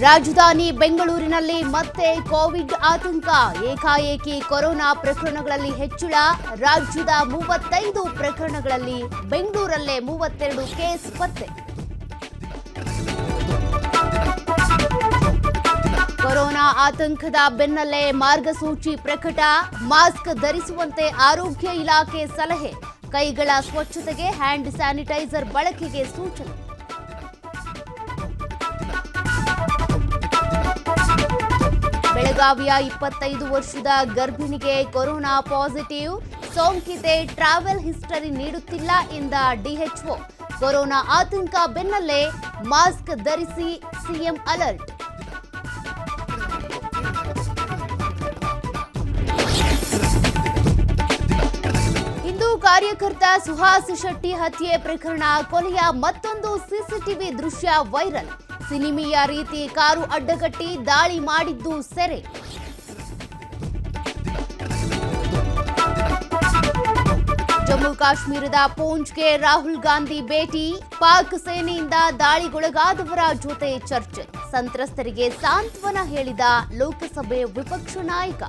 ರಾಜಧಾನಿ ಬೆಂಗಳೂರಿನಲ್ಲಿ ಮತ್ತೆ ಕೋವಿಡ್ ಆತಂಕ. ಏಕಾಏಕಿ ಕೊರೋನಾ ಪ್ರಕರಣಗಳಲ್ಲಿ ಹೆಚ್ಚಳ. ರಾಜ್ಯದ 35 ಪ್ರಕರಣಗಳಲ್ಲಿ ಬೆಂಗಳೂರಲ್ಲೇ 32 ಕೇಸ್ ಪತ್ತೆ. ಕೊರೋನಾ ಆತಂಕದ ಬೆನ್ನಲ್ಲೇ ಮಾರ್ಗಸೂಚಿ ಪ್ರಕಟ. ಮಾಸ್ಕ್ ಧರಿಸುವಂತೆ ಆರೋಗ್ಯ ಇಲಾಖೆ ಸಲಹೆ. ಕೈಗಳ ಸ್ವಚ್ಛತೆಗೆ ಹ್ಯಾಂಡ್ ಸ್ಯಾನಿಟೈಸರ್ ಬಳಕೆಗೆ ಸೂಚನೆ. ಬೆಳಗಾವಿಯ 25 ವರ್ಷದ ಗರ್ಭಿಣಿಗೆ ಕೊರೋನಾ ಪಾಸಿಟಿವ್. ಸೋಂಕಿತೆ ಟ್ರಾವೆಲ್ ಹಿಸ್ಟರಿ ನೀಡುತ್ತಿಲ್ಲ ಎಂದ ಡಿಎಚ್ಒ. ಕೊರೋನಾ ಆತಂಕ ಬೆನ್ನಲ್ಲೇ ಮಾಸ್ಕ್ ಧರಿಸಿ ಸಿಎಂ ಅಲರ್ಟ್. ಹಿಂದೂ ಕಾರ್ಯಕರ್ತ ಸುಹಾಸ್ ಶೆಟ್ಟಿ ಹತ್ಯೆ ಪ್ರಕರಣ. ಕೊಲೆಯ ಮತ್ತೊಂದು ಸಿಸಿಟಿವಿ ದೃಶ್ಯ ವೈರಲ್. ಸಿನಿಮೀಯ ರೀತಿ ಕಾರು ಅಡ್ಡಗಟ್ಟಿ ದಾಳಿ ಮಾಡಿದ್ದು ಸೆರೆ. ಜಮ್ಮು ಕಾಶ್ಮೀರದ ಪೂಂಚ್ಗೆ ರಾಹುಲ್ ಗಾಂಧಿ ಭೇಟಿ. ಪಾಕ್ ಸೇನೆಯಿಂದ ದಾಳಿಗೊಳಗಾದವರ ಜೊತೆ ಚರ್ಚೆ. ಸಂತ್ರಸ್ತರಿಗೆ ಸಾಂತ್ವನ ಹೇಳಿದ ಲೋಕಸಭೆ ವಿಪಕ್ಷ ನಾಯಕ.